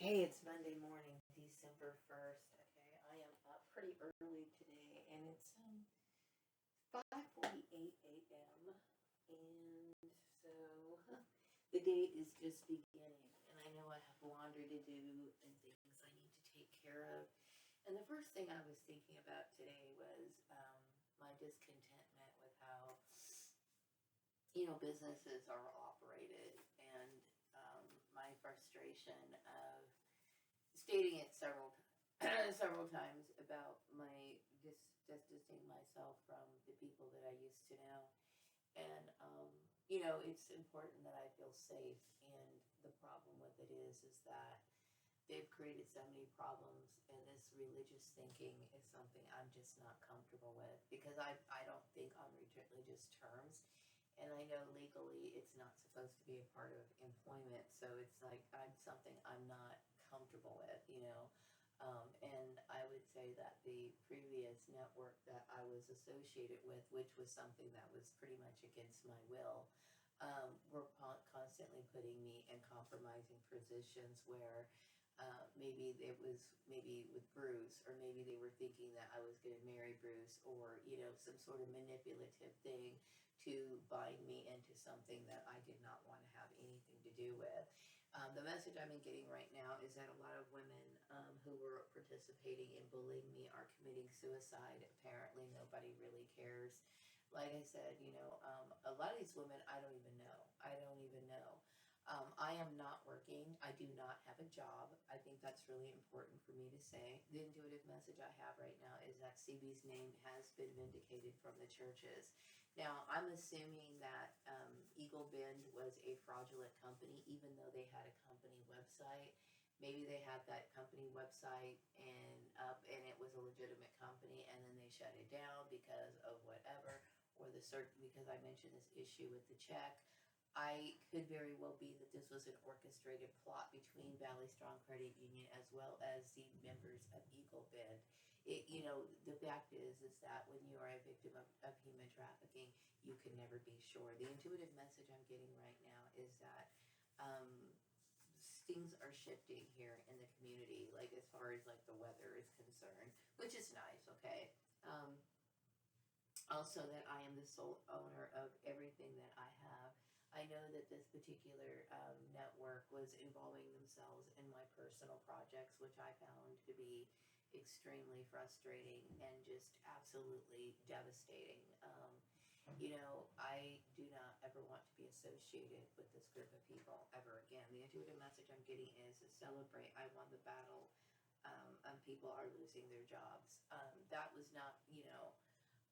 Hey, it's Monday morning, December 1st. Okay, I am up pretty early today and it's 5:48 a.m. and so the day is just beginning and I know I have laundry to do and things I need to take care of. And the first thing I was thinking about today was my discontentment with how businesses are operated and my frustration of stating it several times about my distancing myself from the people that I used to know. And it's important that I feel safe. And the problem with it is that they've created so many problems, and this religious thinking is something I'm just not comfortable with because I don't think on religious terms. And I know legally it's not supposed to be a part of employment, so it's like something I'm not comfortable with. And I would say that the previous network that I was associated with, which was something that was pretty much against my will, were constantly putting me in compromising positions where maybe it was maybe with Bruce, or maybe they were thinking that I was going to marry Bruce, or some sort of manipulative thing to bind me into something that I did not want to have anything to do with. The message I've been getting right now is that a lot of women who were participating in bullying me are committing suicide. Apparently, nobody really cares. Like I said, a lot of these women, I don't even know. I don't even know. I am not working. I do not have a job. I think that's really important for me to say. The intuitive message I have right now is that CB's name has been vindicated from the churches. Now, I'm assuming that Eagle Bend was a fraudulent company, even though they had a company website. Maybe they had that company website and up, and it was a legitimate company, and then they shut it down because of whatever, or the certain because I mentioned this issue with the check. I could very well be that this was an orchestrated plot between Valley Strong Credit Union as well as the members of Eagle Bend. The fact is that when you are a victim of human trafficking, you can never be sure. The intuitive message I'm getting right now is that um, things are shifting here in the community, like as far as like the weather is concerned, which is nice. Okay. Also, that I am the sole owner of everything that I have. I know that this particular network was involving themselves in my personal projects, which I found to be extremely frustrating and just absolutely devastating. I do not ever want to be associated with this group of people ever again. The intuitive message I'm getting is to celebrate. I won the battle, and people are losing their jobs. That was not,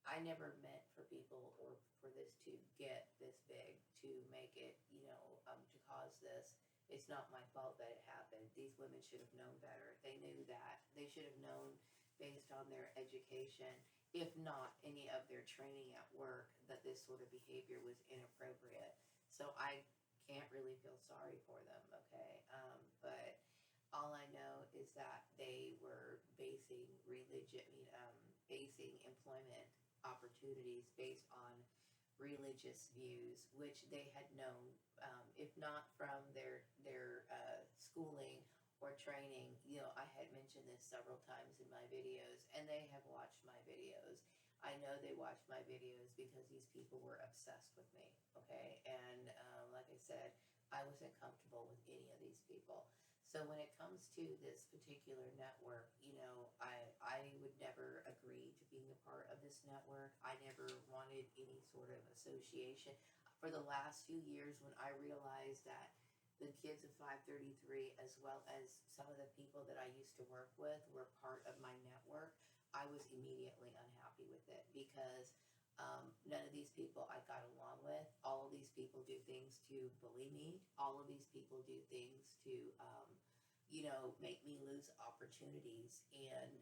I never meant for people or for this to get this big, to make it, to cause this. It's not my fault that it happened. These women should have known better. They knew that. They should have known based on their education, if not any of their training at work, that this sort of behavior was inappropriate. So I can't really feel sorry for them, okay? But all I know is that they were basing basing employment opportunities based on religious views, which they had known, if not from their schooling or training. I had mentioned this several times in my videos, and they have watched my videos. I know they watched my videos because these people were obsessed with me, okay? And like I said, I wasn't comfortable with any of these people. So when it comes to this particular network, I would never agree to being a part of this network. I never wanted any sort of association. For the last few years, when I realized that the kids of 533, as well as some of the people that I used to work with, were part of my network, I was immediately unhappy with it because none of these people I got along with. All of these people do things to bully me. All of these people do things to, make me lose opportunities. And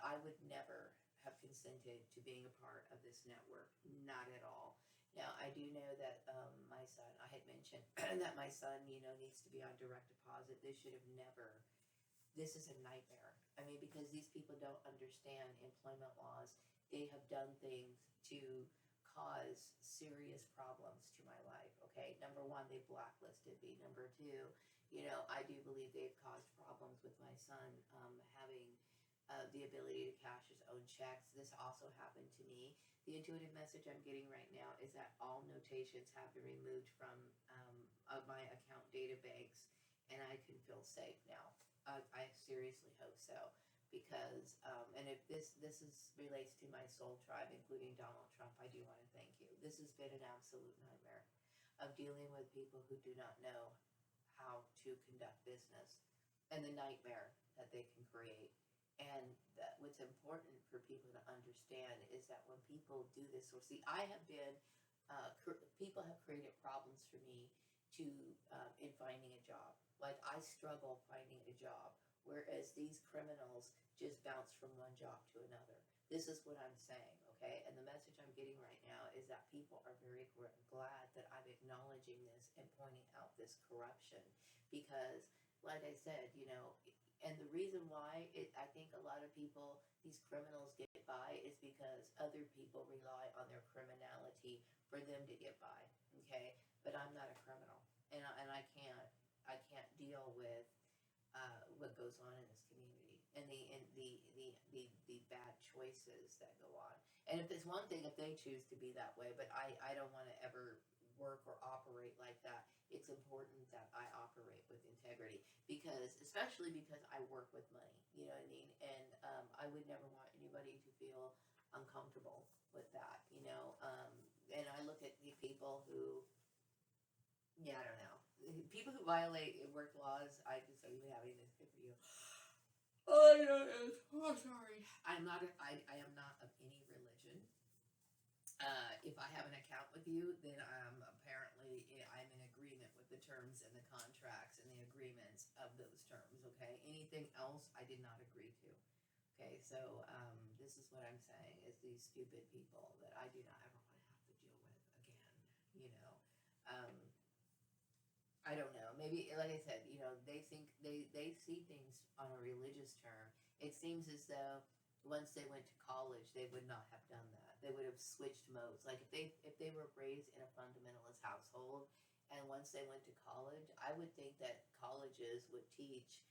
I would never have consented to being a part of this network. Not at all. Now, I do know that my son, I had mentioned that my son, needs to be on direct deposit. This should have never, this is a nightmare. I mean, because these people don't understand employment laws. They have done things to cause serious problems to my life. Okay, number one, they blacklisted me. Number two, I do believe they've caused problems with my son having the ability to cash his own checks. This also happened to me. The intuitive message I'm getting right now is that all notations have been removed from of my account data banks, and I can feel safe now. I seriously hope so, because and if this is relates to my soul tribe, including Donald Trump, I do want to thank you. This has been an absolute nightmare of dealing with people who do not know how to conduct business, and the nightmare that they can create. And that what's important for people to understand is that when people do this, or see, I have been, people have created problems for me to in finding a job. Like I struggle finding a job, whereas these criminals just bounce from one job to another. This is what I'm saying, okay? And the message I'm getting right now is that people are very glad that I'm acknowledging this and pointing out this corruption, because, like I said, and the reason why I think a lot of people, these criminals get by, is because other people rely on their criminality for them to get by. Okay, but I'm not a criminal, and I can't deal with what goes on in this community, and the bad choices that go on. And if there's one thing, if they choose to be that way, but I don't want to ever work or operate like that. It's important that I operate with integrity, because, especially because I work with money, you know what I mean? And I would never want anybody to feel uncomfortable with that, and I look at the people who, yeah, I don't know, people who violate work laws. I just are even having this good for you. Oh, sorry. I am not of any religion. If I have an account with you, then apparently I'm in agreement with the terms and the contracts and the agreements of those terms. Okay, anything else I did not agree to. Okay, so this is what I'm saying: is these stupid people that I do not ever want to have to deal with again. Um, I don't know. Maybe, like I said, they think they see things on a religious term. It seems as though once they went to college, they would not have done that. They would have switched modes. Like if they were raised in a fundamentalist household, and once they went to college, I would think that colleges would teach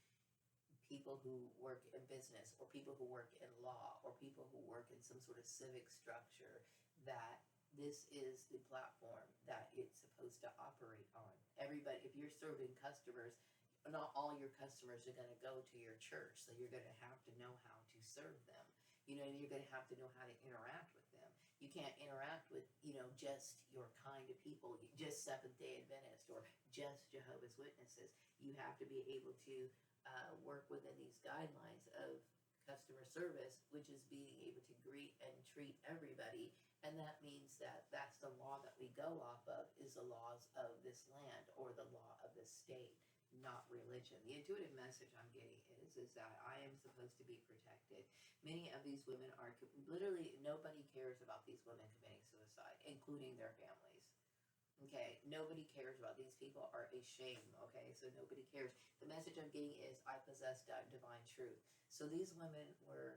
people who work in business, or people who work in law, or people who work in some sort of civic structure, that this is the platform that it's supposed to operate on. Everybody, if you're serving customers, not all your customers are going to go to your church, so you're going to have to know how to serve them. You're going to have to know how to interact with them. You can't interact with, just your kind of people, just Seventh-day Adventists or just Jehovah's Witnesses. You have to be able to work within these guidelines of customer service, which is being able to greet and treat everybody. And that means that that's the law that we go off of, is the laws of this land or the law of this state, not religion. The intuitive message I'm getting is that I am supposed to be protected. Many of these women are literally, nobody cares about these women committing suicide, including their families. Okay, nobody cares about these people. Are a shame. Okay, so nobody cares. The message I'm getting is I possess divine truth. So these women were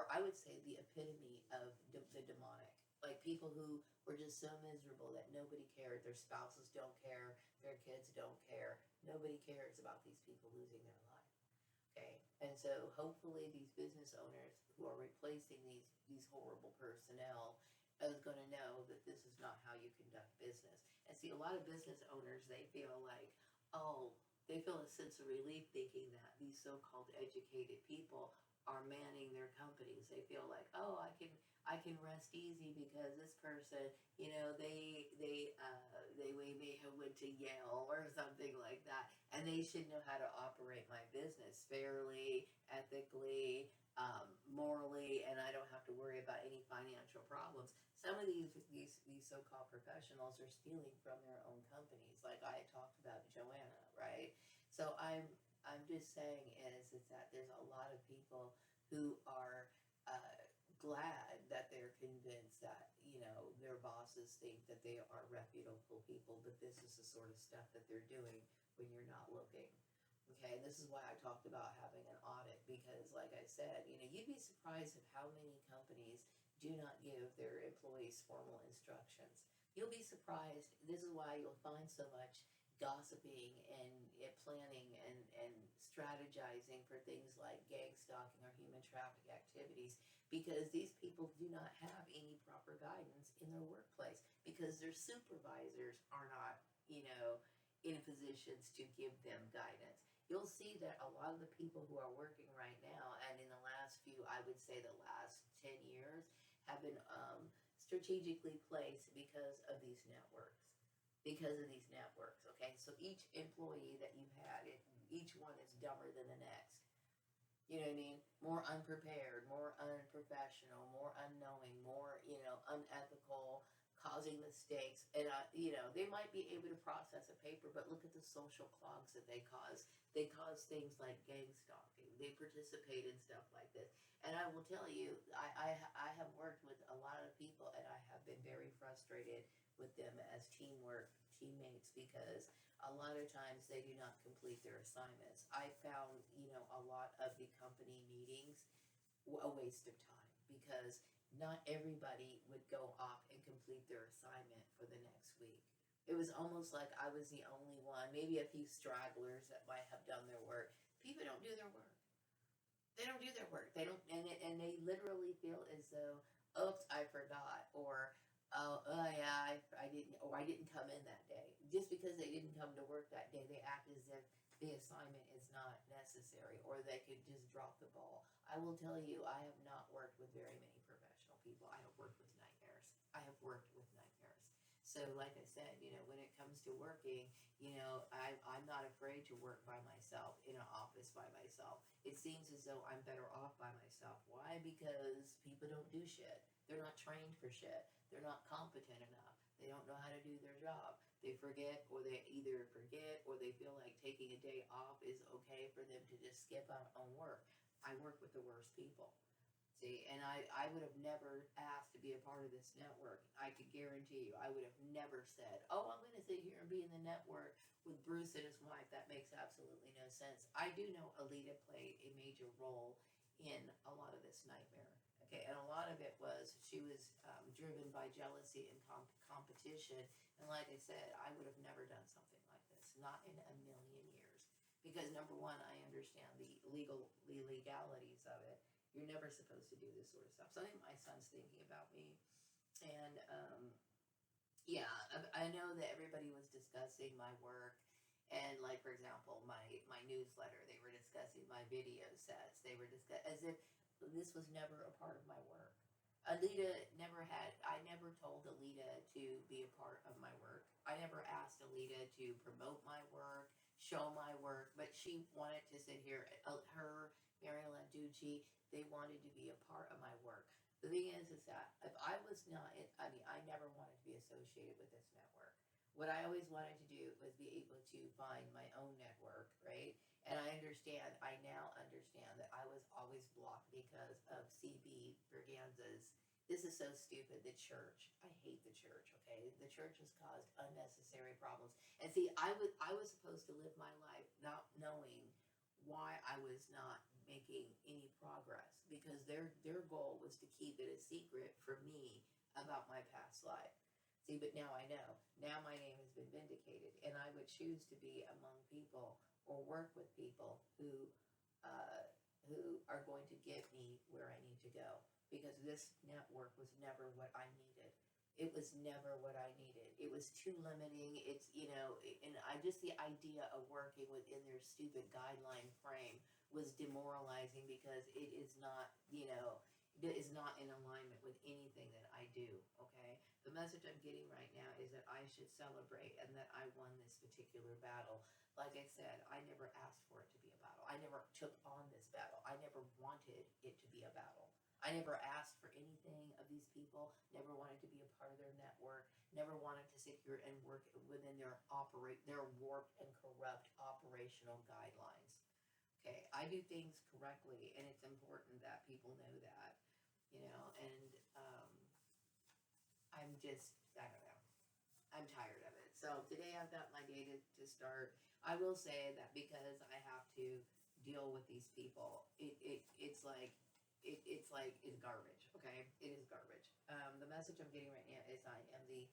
I would say the epitome of the demonic. Like people who were just so miserable that nobody cared. Their spouses don't care. Their kids don't care. Nobody cares about these people losing their life. Okay, and so hopefully these business owners who are replacing these horrible personnel is going to know that this is not how you conduct business. And see, a lot of business owners, they feel like, oh, they feel a sense of relief thinking that these so-called educated people are manning their companies. They feel like, oh, I can rest easy because this person, they may have went to Yale or something like that, and they should know how to operate my business fairly, ethically, morally, and I don't have to worry about any financial problems. Some of these so-called professionals are stealing from their own companies, like I talked about Joanna, right? So I'm just saying is that there's a lot of people who are glad that they're convinced that their bosses think that they are reputable people, but this is the sort of stuff that they're doing when you're not looking. Okay, and this is why I talked about having an audit, because like I said, you'd be surprised at how many companies do not give their employees formal instructions. You'll be surprised. This is why you'll find so much gossiping and planning and strategizing for things like gang stalking or human traffic activities, because these people do not have any proper guidance in their workplace because their supervisors are not, in positions to give them guidance. You'll see that a lot of the people who are working right now, and in the last few, I would say the last 10 years, have been strategically placed because of these networks. Because of these networks, okay? So each employee that you've had, each one is dumber than the next. You know what I mean? More unprepared, more unprofessional, more unknowing, more, unethical, causing mistakes. And, they might be able to process a paper, but look at the social clogs that they cause. They cause things like gang stalking. They participate in stuff like this. And I will tell you, I have worked with a lot of people, and I have been very frustrated with them as teammates, because a lot of times they do not complete their assignments. I found, a lot of the company meetings a waste of time, because not everybody would go off and complete their assignment for the next week. It was almost like I was the only one, maybe a few stragglers that might have done their work. People don't do their work. They don't do their work. They don't, and they literally feel as though, oops, I forgot, or oh yeah, I didn't, or I didn't come in that day. Just because they didn't come to work that day, they act as if the assignment is not necessary, or they could just drop the ball. I will tell you, I have not worked with very many professional people. I have worked with nightmares. I have worked with nightmares. So like I said, when it comes to working, I'm not afraid to work by myself, in an office by myself. It seems as though I'm better off by myself. Why? Because people don't do shit. They're not trained for shit. They're not competent enough. They don't know how to do their job. They forget, or they either forget, or they feel like taking a day off is okay for them to just skip out on work. I work with the worst people. See, and I would have never asked to be a part of this network. I could guarantee you, I would have never said, oh, I'm going to sit here and be in the network with Bruce and his wife. That makes absolutely no sense. I do know Alita played a major role in a lot of this nightmare. Okay, and a lot of it was she was driven by jealousy and competition. And like I said, I would have never done something like this, not in a million years. Because number one, I understand the legalities of it. You're never supposed to do this sort of stuff. So I think my son's thinking about me. And yeah, I know that everybody was discussing my work. And like, for example, my newsletter, they were discussing my video sets. They were discussing as if this was never a part of my work. I never told Alita to be a part of my work. I never asked Alita to promote my work, show my work, but she wanted to sit here, her, Marilyn Ducci, they wanted to be a part of my work. The thing is that if I was not, I never wanted to be associated with this network. What I always wanted to do was be able to find my own network, right? And I now understand that I was always blocked because of CB Berganza's. This is so stupid, the church. I hate the church, okay? The church has caused unnecessary problems. And see, I was supposed to live my life not knowing why I was not making any progress, because their goal was to keep it a secret for me about my past life. See, but now I know. Now my name has been vindicated, and I would choose to be among people or work with people who are going to get me where I need to go, because this network was never what I needed. It was never what I needed. It was too limiting. It's, and the idea of working within their stupid guideline frame was demoralizing, because it is not, it is not in alignment with anything that I do, okay? The message I'm getting right now is that I should celebrate and that I won this particular battle. Like I said, I never asked for it to be a battle. I never took on this battle. I never wanted it to be a battle. I never asked for anything of these people, never wanted to be a part of their network, never wanted to sit here and work within their warped and corrupt operational guidelines. Okay, I do things correctly, and it's important that people know that, and I'm just, I don't know, I'm tired of it. So today I've got my day to start. I will say that because I have to deal with these people, it's garbage, okay? It is garbage. The message I'm getting right now is I am the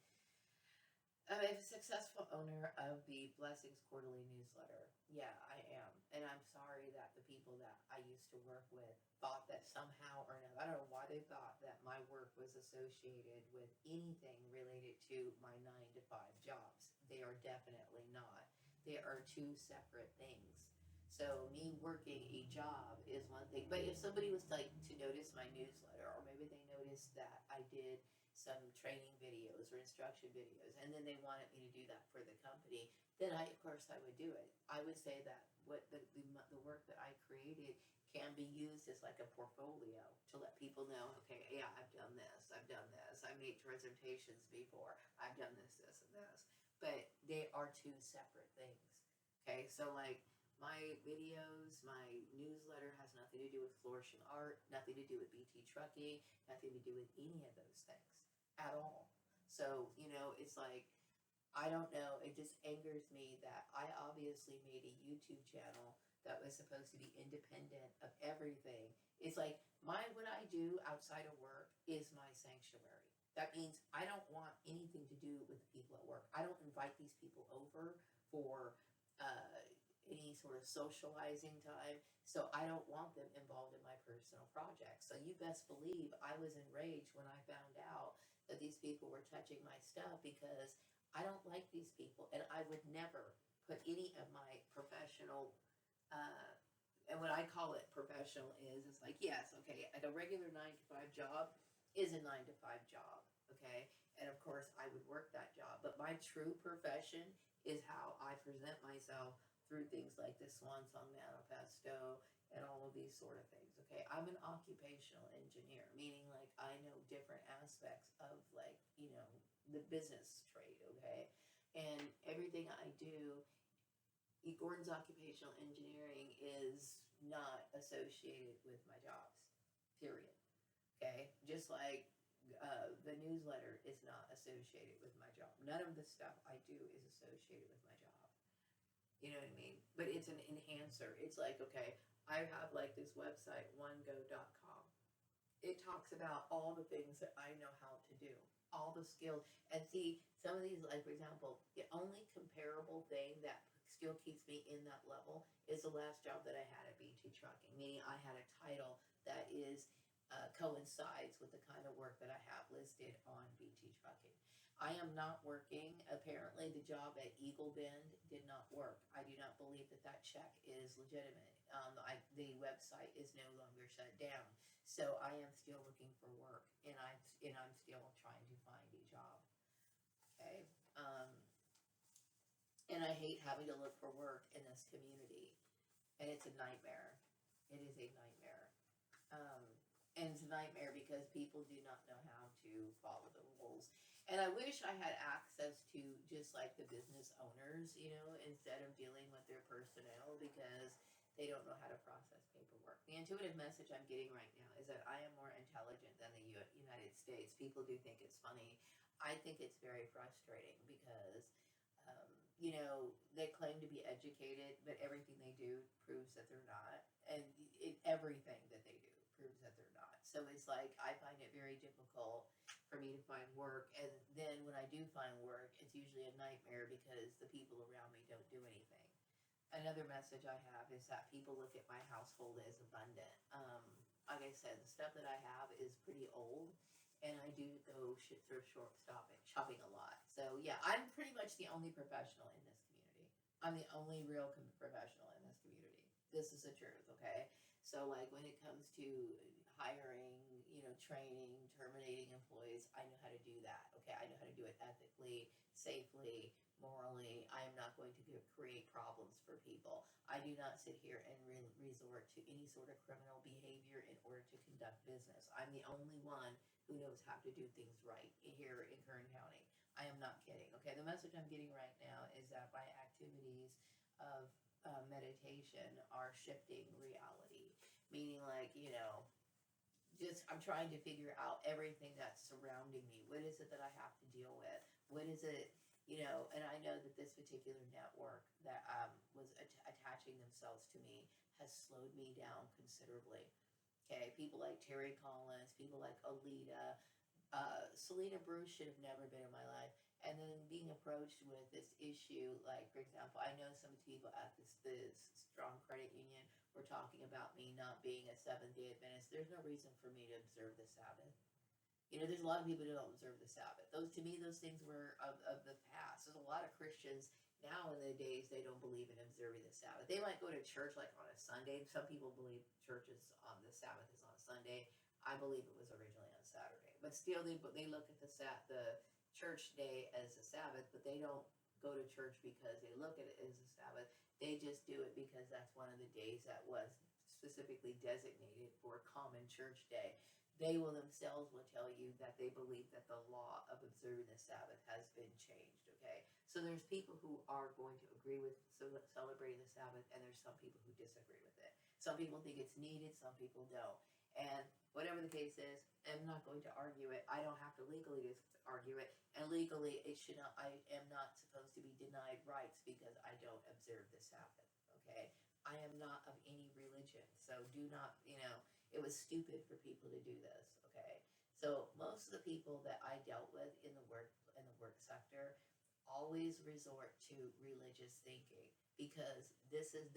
I'm a successful owner of the Blessings Quarterly newsletter. Yeah, I am. And I'm sorry that the people that I used to work with thought that somehow or another, I don't know why they thought that my work was associated with anything related to my 9 to 5 jobs. They are definitely not. They are two separate things. So me working a job is one thing, but if somebody was like to notice my newsletter, or maybe they noticed that I did some training videos or instruction videos, and then they wanted me to do that for the company, then of course I would do it. I would say that what the work that I created can be used as like a portfolio to let people know, okay, yeah, I've done this, I made presentations before, I've done this, and this. But they are two separate things. Okay, so like my videos, my newsletter has nothing to do with Flourishing Art, nothing to do with BT Trucking, nothing to do with any of those things at all. So, it's like, I don't know, it just angers me that I obviously made a YouTube channel that was supposed to be independent of everything. It's like what I do outside of work is my sanctuary. That means I don't want anything to do with the people at work. I don't invite these people over for uh, any sort of socializing time. So I don't want them involved in my personal projects. So you best believe I was enraged when I found out that these people were touching my stuff, because I don't like these people, and I would never put any of my professional, uh, and what I call it professional is, it's like, yes, okay, a regular 9 to 5 job is a 9 to 5 job, okay? And of course, I would work that job, but my true profession is how I present myself through things like the Swan Song Manifesto and all of these sort of things, okay? I'm an occupational engineer, meaning like I know different aspects of like, the business trade, okay? And everything I do, Gordon's occupational engineering is not associated with my jobs, period. Okay? Just like the newsletter is not associated with my job. None of the stuff I do is associated with my job. You know what I mean? But it's an enhancer. It's like, okay, I have like this website, onego.com. It talks about all the things that I know how to do, all the skills. And see, some of these, like for example, the only comparable thing that still keeps me in that level is the last job that I had at BT Trucking, meaning I had a title that coincides with the kind of work that I have listed on BT Trucking. I am not working. Apparently, the job at Eagle Bend did not work. I do not believe that that check is legitimate. The website is no longer shut down. So I am still looking for work, and I'm still trying to find a job. Okay, and I hate having to look for work in this community, and it's a nightmare. It is a nightmare, um, and it's a nightmare because people do not know how to follow the rules. And I wish I had access to just like the business owners, instead of dealing with their personnel, because they don't know how to process paperwork. The intuitive message I'm getting right now is that I am more intelligent than the United States. People do think it's funny. I think it's very frustrating because, um, they claim to be educated, but everything they do proves that they're not. And everything that they do proves that they're not. So it's like, I find it very difficult for me to find work. And then when I do find work, it's usually a nightmare because the people around me don't do anything. Another message I have is that people look at my household as abundant. Like I said, the stuff that I have is pretty old, and I do go thrift shopping a lot. So yeah, I'm pretty much the only professional in this community. I'm the only real professional in this community. This is the truth, okay? So like when it comes to hiring, training, terminating employees, I know how to do that. Okay, I know how to do it ethically, safely, morally. I am not going to create problems for people. I do not sit here and resort to any sort of criminal behavior in order to conduct business. I'm the only one who knows how to do things right here in Kern County. I am not kidding. Okay, the message I'm getting right now is that my activities of meditation are shifting reality, meaning like, just I'm trying to figure out everything that's surrounding me. What is it that I have to deal with? What is it, and I know that this particular network that was attaching themselves to me has slowed me down considerably. Okay, people like Terry Collins, people like Alita, Selena Bruce should have never been in my life. and then being approached with this issue, like for example, I know some people at this strong credit union were talking about me not being a Seventh Day Adventist. There's no reason for me to observe the Sabbath. You know, there's a lot of people who don't observe the Sabbath. Those to me, those things were of the past. There's a lot of Christians now in the days they don't believe in observing the Sabbath. They might go to church like on a Sunday. Some people believe churches on the Sabbath is on a Sunday. I believe it was originally on Saturday, but still they look at the church day as a Sabbath, but they don't go to church because they look at it as a Sabbath. They just do it because that's one of the days that was specifically designated for a common church day. They will themselves will tell you that they believe that the law of observing the Sabbath has been changed. Okay, so there's people who are going to agree with celebrating the Sabbath, and there's some people who disagree with it. Some people think it's needed, some people don't. And whatever the case is, I'm not going to argue it. I don't have to legally argue it, and legally, it should not. I am not supposed to be denied rights because I don't observe the Sabbath. Okay, I am not of any religion, so do not. It was stupid for people to do this. Okay, so most of the people that I dealt with in the work sector always resort to religious thinking because this is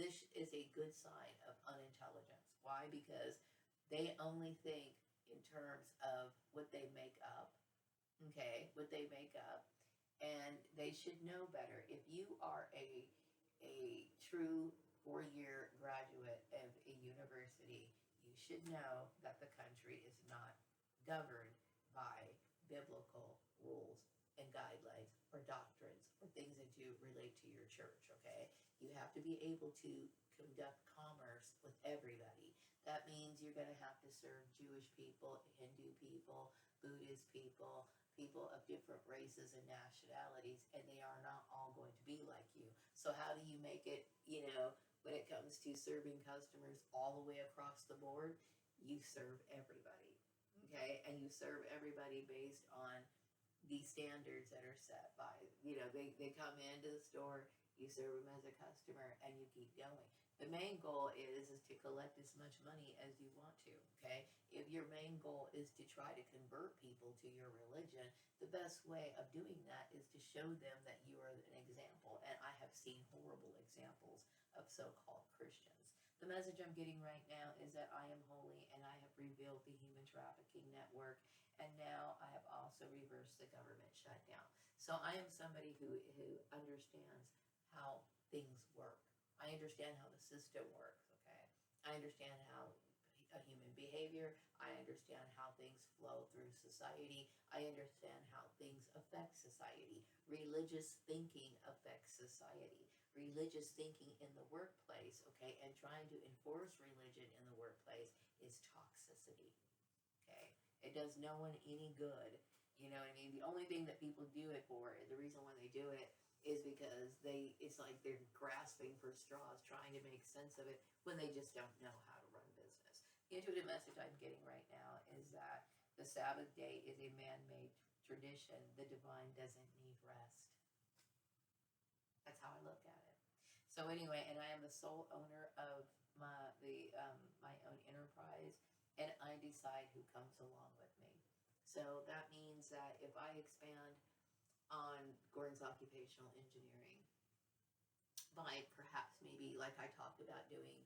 a good sign of unintelligence. Why? Because they only think in terms of what they make up, okay, what they make up, and they should know better. If you are a true 4-year graduate of a university, you should know that the country is not governed by biblical rules and guidelines or doctrines or things that do relate to your church, okay? You have to be able to conduct commerce with everybody. That means you're going to have to serve Jewish people, Hindu people, Buddhist people, people of different races and nationalities, and they are not all going to be like you. So how do you make it, when it comes to serving customers all the way across the board? You serve everybody, okay? And you serve everybody based on the standards that are set by, they come into the store, you serve them as a customer, and you keep going. The main goal is to collect as much money as you want to, okay? If your main goal is to try to convert people to your religion, the best way of doing that is to show them that you are an example. And I have seen horrible examples of so-called Christians. The message I'm getting right now is that I am holy and I have revealed the human trafficking network, and now I have also reversed the government shutdown. So I am somebody who understands how things work. I understand how the system works, okay? I understand how a human behavior. I understand how things flow through society. I understand how things affect society. Religious thinking affects society. Religious thinking in the workplace, okay, and trying to enforce religion in the workplace is toxicity, okay? It does no one any good. You know what I mean? The only thing that people do it for, the reason why they do it, is because it's like they're grasping for straws, trying to make sense of it when they just don't know how to run business. The intuitive message I'm getting right now is that the Sabbath day is a man-made tradition. The divine doesn't need rest. That's how I look at it. So anyway, and I am the sole owner of my own enterprise, and I decide who comes along with me. So that means that if I expand on Gordon's occupational engineering by perhaps maybe like I talked about doing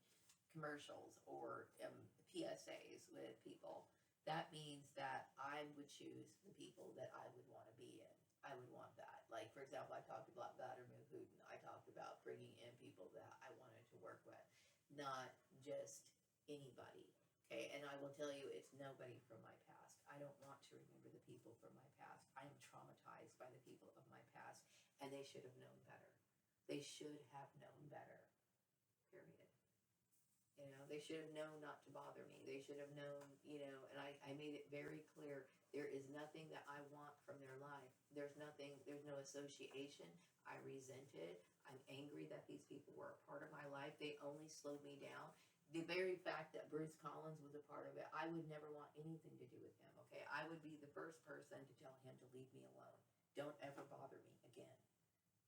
commercials or PSAs with people, that means that I would choose the people that I would want to be in. I would want that. Like, for example, I talked about Vladimir Putin. I talked about bringing in people that I wanted to work with, not just anybody. Okay, and I will tell you, it's nobody from my past. I don't want to remember the people from my past. I am traumatized by the people of my past, and they should have known better. They should have known better, period. They should have known not to bother me. They should have known, and I made it very clear, there is nothing that I want from their life. There's no association. I resent it. I'm angry that these people were a part of my life. They only slowed me down. The very fact that Bruce Collins was a part of it, I would never want anything to do with him, okay? I would be the first person to tell him to leave me alone. Don't ever bother me again.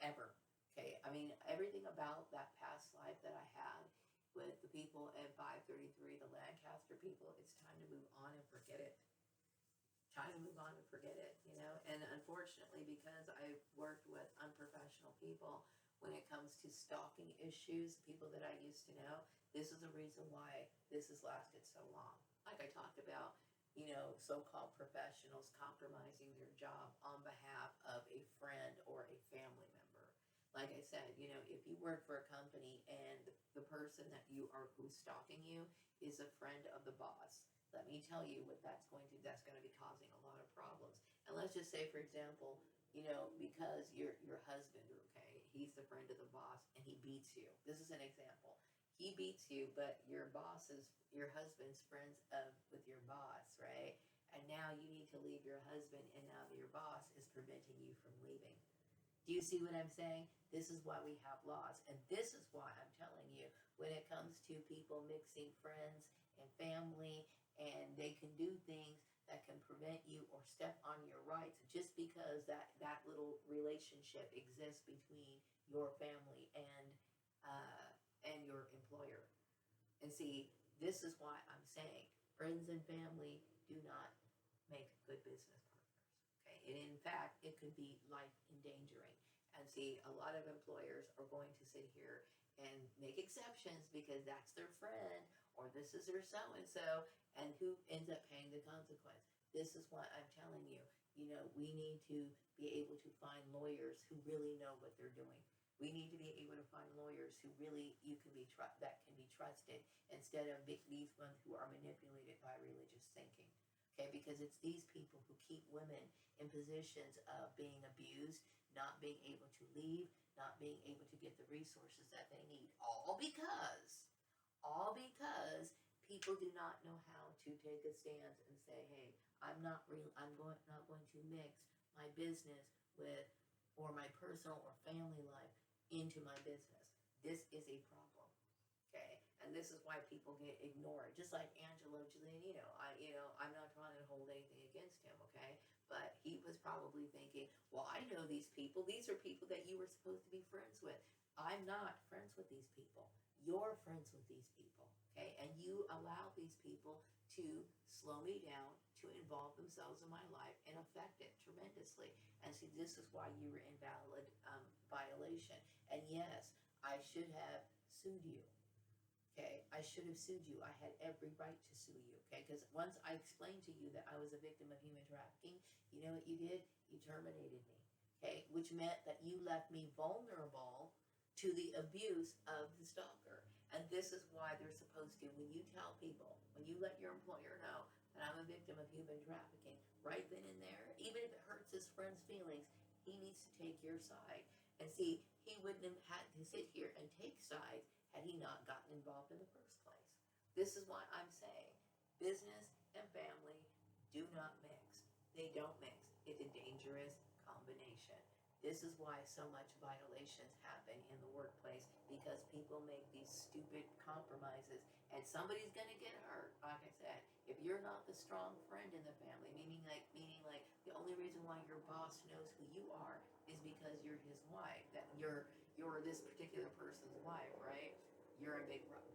Ever. Okay? I mean, everything about that past life that I had with the people at 533, the Lancaster people, it's time to move on and forget it. try to move on and forget it, you know. And unfortunately, because I've worked with unprofessional people when it comes to stalking issues, people that I used to know, this is the reason why this has lasted so long. Like I talked about, you know, so-called professionals compromising their job on behalf of a friend or a family member. Like I said, you know, if you work for a company and the person that you are who's stalking you is a friend of the boss, let me tell you what that's going to be causing a lot of problems. And let's just say, for example, you know, because your husband, okay, he's the friend of the boss and he beats you. This is an example. He beats you, but your husband's friends with your boss, right? And now you need to leave your husband, and now your boss is preventing you from leaving. Do you see what I'm saying? This is why we have laws. And this is why I'm telling you, when it comes to people mixing friends and family, and they can do things that can prevent you or step on your rights just because that little relationship exists between your family and your employer. And see, this is why I'm saying friends and family do not make good business partners. Okay, and in fact, it could be life endangering. And see, a lot of employers are going to sit here and make exceptions because that's their friend or this is their so and so, and who ends up paying the consequence. This is what I'm telling you. You know, we need to be able to find lawyers who really know what they're doing. We need to be able to find lawyers who really that can be trusted instead of these ones who are manipulated by religious thinking. Okay, because it's these people who keep women in positions of being abused, not being able to leave, not being able to get the resources that they need. All because people do not know how to take a stance and say, "Hey, not going to mix my business with or my personal or family life into my business." This is a problem. Okay, and this is why people get ignored. Just like Angelo Giulianino, I'm not trying to hold anything against him, okay? But he was probably thinking, well, I know these people. These are people that you were supposed to be friends with. I'm not friends with these people. You're friends with these people, okay? And you allow these people to slow me down, to involve themselves in my life and affect it tremendously. And see, this is why you were in valid violation. And yes, I should have sued you. Okay, I should have sued you. I had every right to sue you. Okay, because once I explained to you that I was a victim of human trafficking, you know what you did? You terminated me. Okay, which meant that you left me vulnerable to the abuse of the stalker. And this is why they're supposed to, when you tell people, when you let your employer know that I'm a victim of human trafficking, right then and there, even if it hurts his friend's feelings, he needs to take your side. And see, he wouldn't have had to sit here and take sides had he not gotten involved in the first place. This is why I'm saying business and family do not mix. They don't mix. It's a dangerous combination. This is why so much violations happen in the workplace because people make these stupid compromises and somebody's going to get hurt. Like I said, if you're not the strong friend in the family, meaning like the only reason why your boss knows who you are is because you're his wife, that you're this particular person's wife, right? You're in big trouble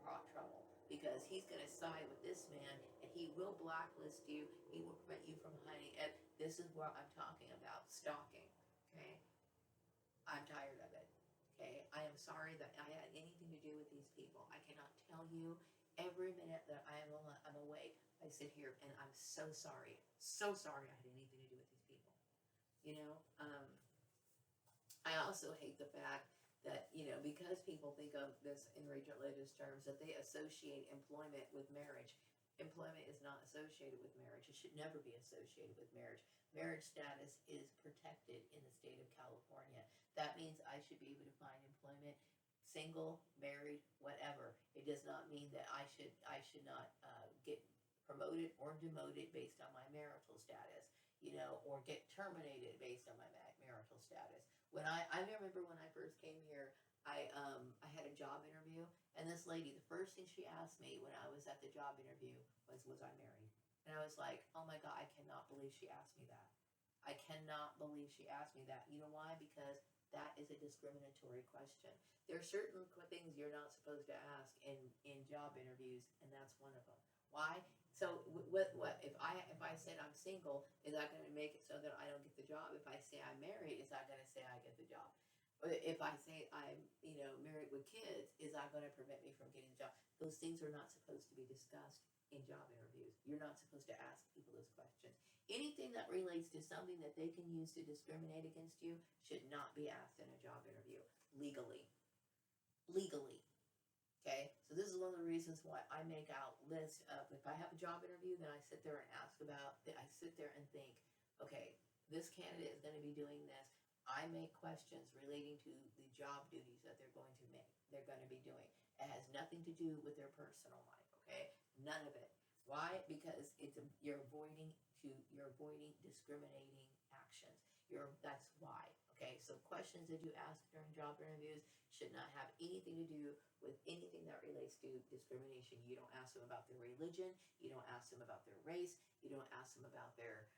because he's going to side with this man and he will blacklist you. He will prevent you from hiding. And this is what I'm talking about, stalking. Okay, I'm tired of it. Okay, I am sorry that I had anything to do with these people. I cannot tell you every minute that I'm awake. I sit here and I'm so sorry, I had anything to do with these people. You know, I also hate the fact that, you know, because people think of this in religious terms, that they associate employment with marriage. Employment is not associated with marriage. It should never be associated with marriage. Marriage status is protected in the state of California. That means I should be able to find employment single, married, whatever. It does not mean that I should not get promoted or demoted based on my marital status, you know, or get terminated based on my marital status. I remember when I first came here, I had a job interview, and this lady, the first thing she asked me when I was at the job interview was I married? And I was like, oh my God, I cannot believe she asked me that. I cannot believe she asked me that. You know why? Because that is a discriminatory question. There are certain things you're not supposed to ask in job interviews, and that's one of them. Why? So what if I said I'm single, is that going to make it so that I don't get the job? If I say I'm married, is that going to say I get the job? Or if I say I'm, married with kids, is that going to prevent me from getting a job? Those things are not supposed to be discussed in job interviews. You're not supposed to ask people those questions. Anything that relates to something that they can use to discriminate against you should not be asked in a job interview legally. Legally. Okay, so this is one of the reasons why I make out lists of, if I have a job interview, then I sit there and I sit there and think, okay, this candidate is going to be doing this. I make questions relating to the job duties that they're going to be doing. It has nothing to do with their personal life, okay? None of it. Why? Because you're avoiding discriminating actions. That's why. Okay, so questions that you ask during job interviews should not have anything to do with anything that relates to discrimination. You don't ask them about their religion. You don't ask them about their race. You don't ask them about their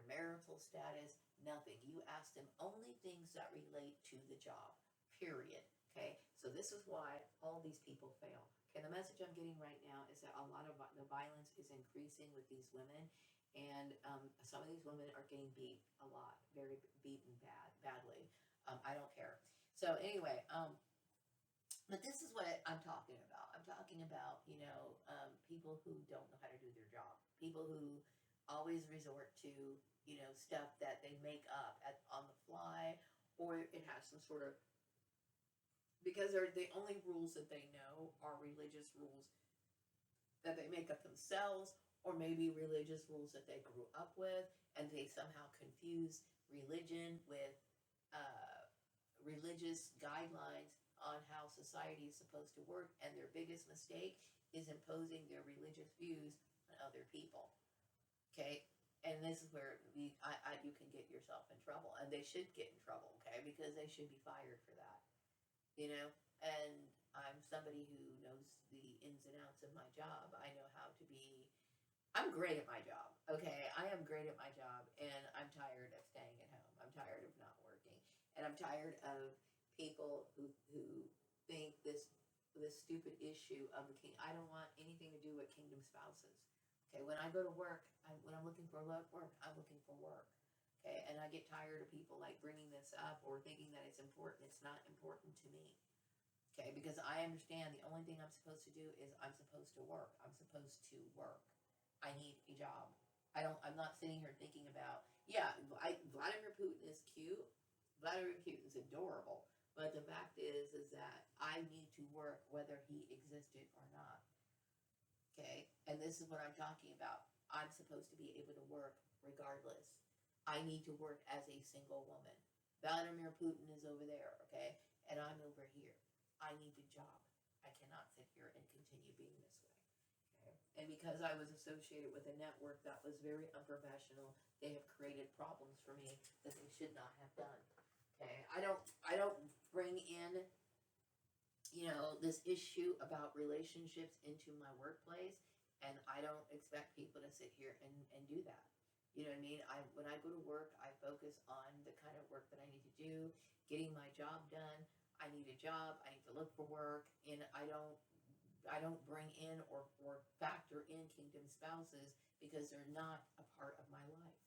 marital status. Nothing. You ask them only things that relate to the job. Period. Okay. So this is why all these people fail. Okay. The message I'm getting right now is that a lot of the violence is increasing with these women, and some of these women are getting beat a lot, very beaten badly. I don't care. So anyway, but this is what I'm talking about. I'm talking about, people who don't know how to do their job. People who always resort to, stuff that they make up on the fly, or it has some sort of, because the only rules that they know are religious rules that they make up themselves, or maybe religious rules that they grew up with, and they somehow confuse religion with religious guidelines on how society is supposed to work, and their biggest mistake is imposing their religious views on other people. Okay, and this is where you can get yourself in trouble, and they should get in trouble. Okay, because they should be fired for that. And I'm somebody who knows the ins and outs of my job. I know how to be. I'm great at my job. Okay, I am great at my job, and I'm tired of staying at home. I'm tired of not working, and I'm tired of people who think this stupid issue of the king. I don't want anything to do with kingdom spouses. Okay, when I go to work, when I'm looking for work, I'm looking for work. Okay, and I get tired of people like bringing this up or thinking that it's important. It's not important to me. Okay, because I understand the only thing I'm supposed to do is I'm supposed to work. I'm supposed to work. I need a job. I'm not sitting here thinking about, Vladimir Putin is cute. Vladimir Putin's adorable. But the fact is that I need to work whether he existed or not. Okay, and this is what I'm talking about. I'm supposed to be able to work regardless. I need to work as a single woman. Vladimir Putin is over there, okay, and I'm over here. I need a job. I cannot sit here and continue being this way. Okay? And because I was associated with a network that was very unprofessional, they have created problems for me that they should not have done. Okay, I don't bring in, this issue about relationships into my workplace, and I don't expect people to sit here and do that. You know what I mean? When I go to work, I focus on the kind of work that I need to do, getting my job done. I need a job. I need to look for work, and I don't bring in or factor in kingdom spouses because they're not a part of my life.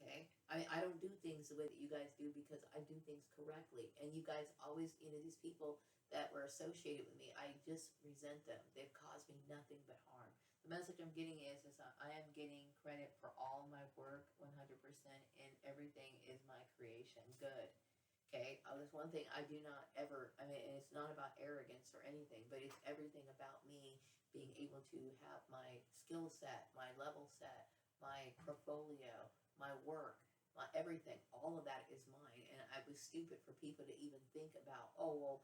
Okay, I don't do things the way that you guys do because I do things correctly, and you guys always, these people that were associated with me, I just resent them. They've caused me nothing but harm. The message I'm getting is I am getting credit for all my work 100%, and everything is my creation. Good. Okay, there's one thing I do not ever, and it's not about arrogance or anything, but it's everything about me being able to have my skill set, my level set, my portfolio, my work, my everything. All of that is mine, and I was stupid for people to even think about, oh, well,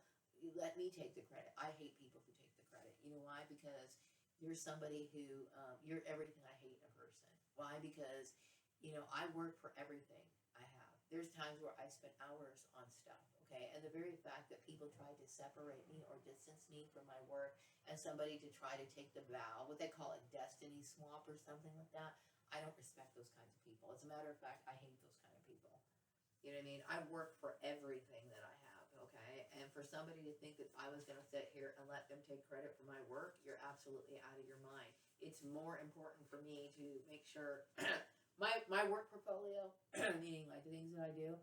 let me take the credit. I hate people who take the credit. You know why? Because you're somebody who, you're everything I hate in a person. Why? Because, I work for everything I have. There's times where I spend hours on stuff, okay? And the very fact that people try to separate me or distance me from my work and somebody to try to take the vow, what they call it, destiny swap or something like that, I don't respect those kinds of people. As a matter of fact, I hate those kind of people. You know what I mean? I work for everything that I have, okay? And for somebody to think that I was going to sit here and let them take credit for my work, you're absolutely absolutely out of your mind. It's more important for me to make sure my work portfolio, meaning like the things that I do,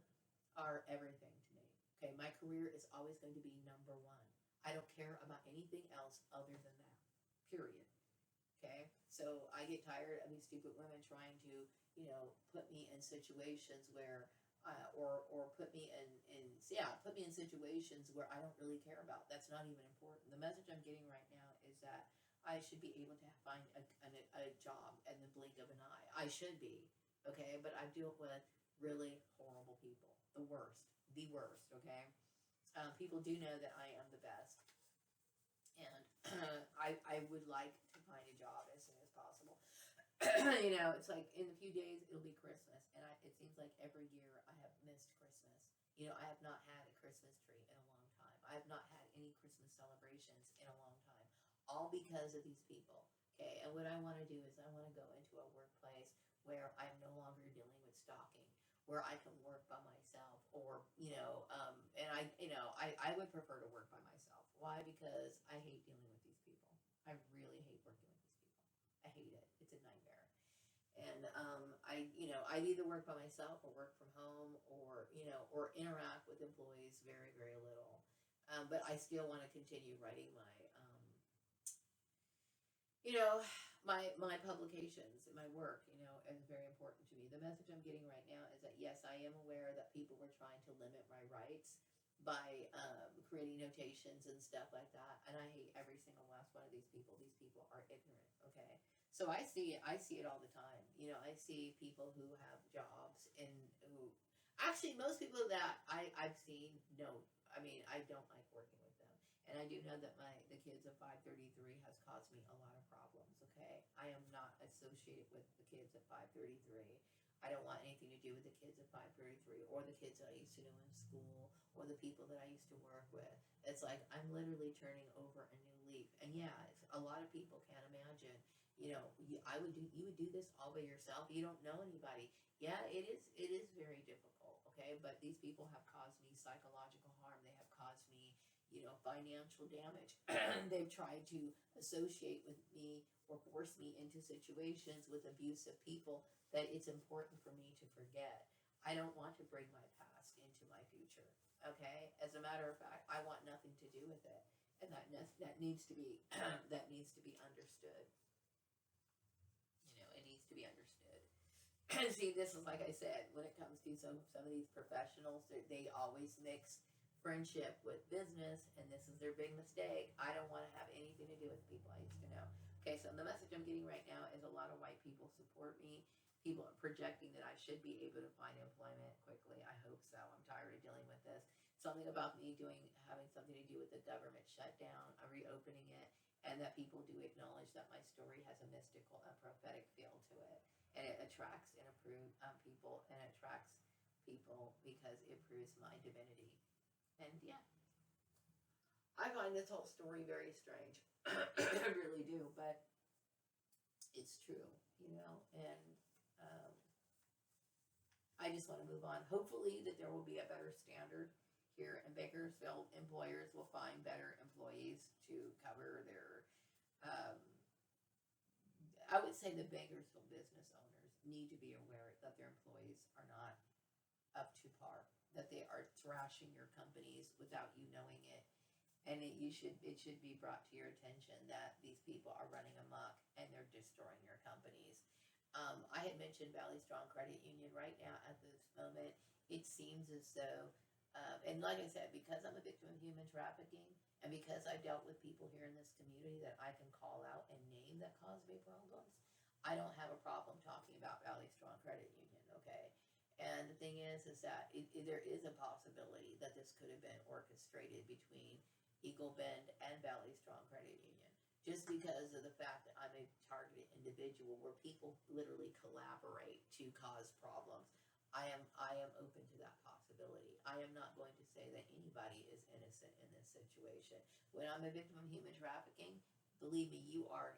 are everything to me. Okay, my career is always going to be number one. I don't care about anything else other than that. Period. Okay, so I get tired of these stupid women trying to, put me in situations where, or put me put me in situations where I don't really care about. That's not even important. The message I'm getting right now is that I should be able to find a job in the blink of an eye. I should be, okay, but I deal with really horrible people, the worst, okay. People do know that I am the best, and I would like to find a job as soon as possible. It's like in a few days it'll be Christmas, and it seems like every year I have missed Christmas. I have not had a Christmas tree in a long time. I have not had any Christmas celebrations in a long time, all because of these people. Okay, and what I want to do is I want to go into a workplace where I'm no longer dealing with stalking, where I can work by myself, or and I would prefer to work by myself. Why? Because I hate dealing with these people. I really hate working with these people. I hate it. It's a nightmare. And I'd either work by myself or work from home, or interact with employees very, very little. But I still want to continue writing my publications and my work, is very important to me. The message I'm getting right now is that yes, I am aware that people were trying to limit my rights by creating notations and stuff like that, and I hate every single last one of these people. These people are ignorant, okay? So I see it all the time. I see people who have jobs and who, actually, most people that I've seen, no, I mean, I don't like working with them. And I do know that the kids of 533 has caused me a lot of problems, okay? I am not associated with the kids of 533. I don't want anything to do with the kids of 533 or the kids that I used to know in school or the people that I used to work with. It's like I'm literally turning over a new leaf. And yeah, a lot of people can't imagine, you would do this all by yourself. You don't know anybody. Yeah, it is very difficult, okay? But these people have caused me psychological harm. They have caused me, financial damage. They've tried to associate with me or force me into situations with abusive people that it's important for me to forget. I don't want to bring my past into my future, okay? As a matter of fact, I want nothing to do with it. And that needs to be that needs to be understood. It needs to be understood. See, this is like I said, when it comes to some of these professionals, they always mix friendship with business, and this is their big mistake. I don't want to have anything to do with people I used to know. Okay, so the message I'm getting right now is a lot of white people support me. People are projecting that I should be able to find employment quickly. I hope so. I'm tired of dealing with this. Something about me having something to do with the government shutdown, reopening it, and that people do acknowledge that my story has a mystical and prophetic feel to it, and it attracts and approves people, and attracts people because it proves my divinity. And yeah, I find this whole story very strange. I really do, but it's true, and I just want to move on. Hopefully that there will be a better standard here in Bakersfield. Employers will find better employees to cover their, I would say the Bakersfield business owners need to be aware that their employees are not up to par, that they are thrashing your companies without you knowing it. And it should be brought to your attention that these people are running amok and they're destroying your companies. I had mentioned Valley Strong Credit Union. Right now at this moment, it seems as though, and like I said, because I'm a victim of human trafficking, and because I dealt with people here in this community that I can call out and name that caused me problems, I don't have a problem talking about Valley Strong Credit Union, okay? And the thing is that there is a possibility that this could have been orchestrated between Eagle Bend and Valley Strong Credit Union, just because of the fact that I'm a targeted individual where people literally collaborate to cause problems. I am open to that possibility. I am not going to say that anybody is innocent in this situation. When I'm a victim of human trafficking, believe me,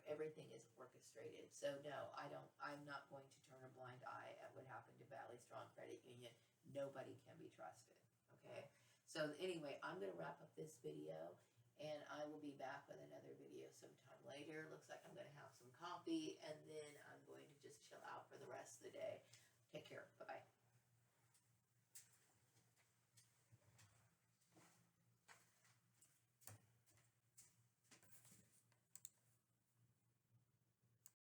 everything is orchestrated. So no, I'm not going to turn a blind eye at what happened to Valley Strong Credit Union. Nobody can be trusted, okay? So anyway, I'm going to wrap up this video, and I will be back with another video sometime later. Looks like I'm going to have some coffee, and then I'm going to just chill out for the rest of the day. Take care.